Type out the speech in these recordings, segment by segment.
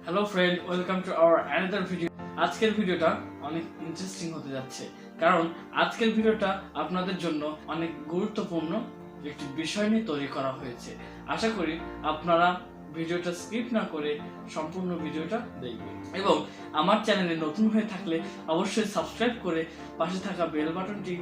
Hello friend, welcome to our another video. আজকের ভিডিওটা অনেক ইন্টারেস্টিং হতে যাচ্ছে, কারণ আজকের ভিডিওটা আপনাদের জন্য অনেক গুরুত্বপূর্ণ একটি বিষয় নিয়ে তৈরি করা হয়েছে। আশা করি আপনারা ভিডিওটা স্কিপ না করে সম্পূর্ণ ভিডিওটা দেখবেন এবং আমার চ্যানেলে নতুন হয়ে থাকলে অবশ্যই সাবস্ক্রাইব করে পাশে থাকা বেল বাটনটি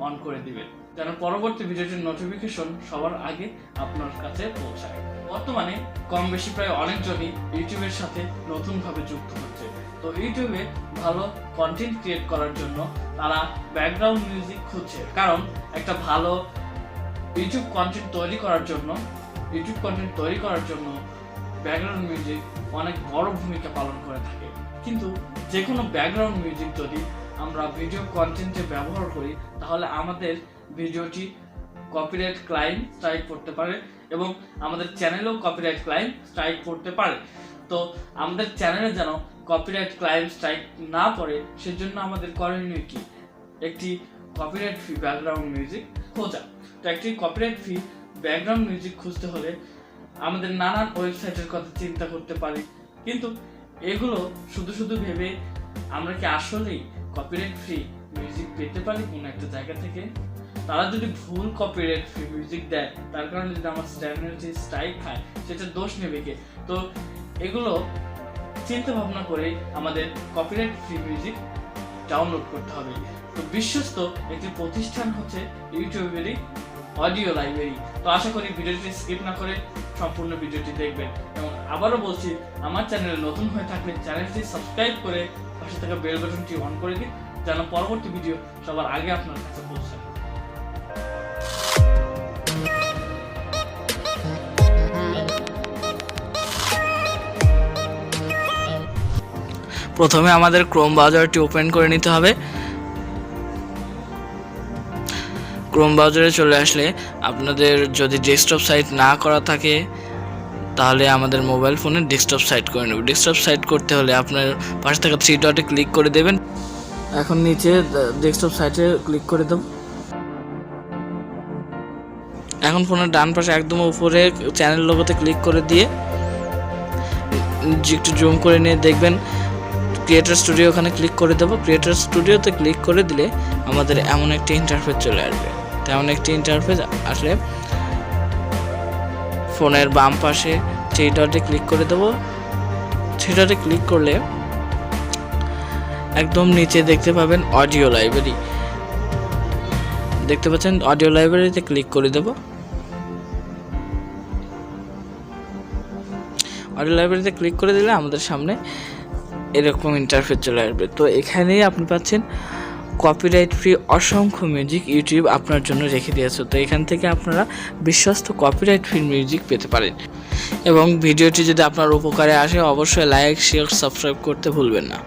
অন করে দিবেন, যেন পরবর্তী ভিডিওটির নোটিফিকেশন সবার আগে আপনার কাছে পৌঁছায়। বর্তমানে কম বেশি প্রায় অনেকজনই ইউটিউবের সাথে নতুনভাবে যুক্ত হচ্ছে। তো ইউটিউবে ভালো কন্টেন্ট ক্রিয়েট করার জন্য তারা ব্যাকগ্রাউন্ড মিউজিক খুঁজছে, কারণ একটা ভালো ইউটিউব কন্টেন্ট তৈরি করার জন্য ব্যাকগ্রাউন্ড মিউজিক অনেক বড় ভূমিকা পালন করে থাকে। কিন্তু যে কোনো ব্যাকগ্রাউন্ড মিউজিক যদি আমরা ভিডিও কন্টেন্টে ব্যবহার করি, তাহলে আমাদের ভিডিওটি কপিরাইট ক্লাইম স্ট্রাইক করতে পারে এবং আমাদের চ্যানেলেও কপিরাইট ক্লাইম স্ট্রাইক করতে পারে। তো আমাদের চ্যানেলে যেন কপিরাইট ক্লাইম স্ট্রাইক না পড়ে, সেজন্য আমাদের করণীয় কি? একটি কপিরাইট ফ্রি ব্যাকগ্রাউন্ড মিউজিক খোঁজা। তো একটি কপিরাইট ফ্রি ব্যাকগ্রাউন্ড মিউজিক খুঁজতে হলে আমাদের নানান ওয়েবসাইটের কথা চিন্তা করতে পারি, কিন্তু এগুলো শুধু ভেবে আমরা কি আসলেই কপিরাইট ফ্রি মিউজিক পেতে পারি কোনো একটা জায়গা থেকে? তারা যদি ভুল কপিরাইট ফ্রি মিউজিক দেয়, তার কারণে যদি আমার চ্যানেলটি স্ট্রাইক খায়, সেটা দোষ নেবে কে? তো এগুলো চিন্তা ভাবনা করে আমাদের কপিরাইট ফ্রি মিউজিক ডাউনলোড করতে হবে। তো বিশ্বস্ত একটি প্রতিষ্ঠান হচ্ছে ইউটিউবেরই অডিও লাইব্রেরি। তো আশা করি ভিডিওটি স্কিপ না করে সম্পূর্ণ ভিডিওটি দেখবেন এবং আবারও বলছি, আমার চ্যানেলে নতুন হয়ে থাকলে চ্যানেলটি সাবস্ক্রাইব করে পাশে থাকা বেল বাটনটি অন করে দিন, যেন পরবর্তী ভিডিও সবার আগে আপনার কাছে পৌঁছায়। প্রথমে আমাদের ক্রোম ব্রাউজারটি ওপেন করে নিতে হবে। ক্রোম ব্রাউজারে চলে আসলে আপনাদের যদি ডেস্কটপ সাইট না করা থাকে, তাহলে আমাদের মোবাইল ফোনে ডেস্কটপ সাইট করে নেব। ডেস্কটপ সাইট করতে হলে আপনার পাশে থাকা 3 ডটে ক্লিক করে দেবেন। এখন নিচে ডেস্কটপ সাইটে ক্লিক করে দেব। এখন ফোনের ডান পাশে একদম উপরে চ্যানেল লোগোতে ক্লিক করে দিয়ে একটু জুম করে নিয়ে দেখবেন ক্রিয়েটর স্টুডিও, ওখানে ক্লিক করে দেবো। ক্রিয়েটর স্টুডিওতে ক্লিক করে দিলে আমাদের এমন একটি ইন্টারফেস চলে আসবে। তেমন একটি ইন্টারফেস আসলে ফোনের বাম পাশে 3 ডটে ক্লিক করে দেবো। 3 ডটে ক্লিক করলে একদম নিচে দেখতে পাবেন অডিও লাইব্রেরি, দেখতে পাচ্ছেন। অডিও লাইব্রেরিতে ক্লিক করে দেব। অডিও লাইব্রেরিতে ক্লিক করে দিলে আমাদের সামনে এরকম ইন্টারফেস চলে আসবে। তো এখানেই আপনি পাচ্ছেন কপিরাইট ফ্রি অসংখ্য মিউজিক ইউটিউব আপনার জন্য রেখে দিয়েছে। তো এখান থেকে আপনারা বিশ্বস্ত কপিরাইট ফ্রি মিউজিক পেতে পারেন। এবং ভিডিওটি যদি আপনার উপকারে আসে, অবশ্যই লাইক, শেয়ার, সাবস্ক্রাইব করতে ভুলবেন না।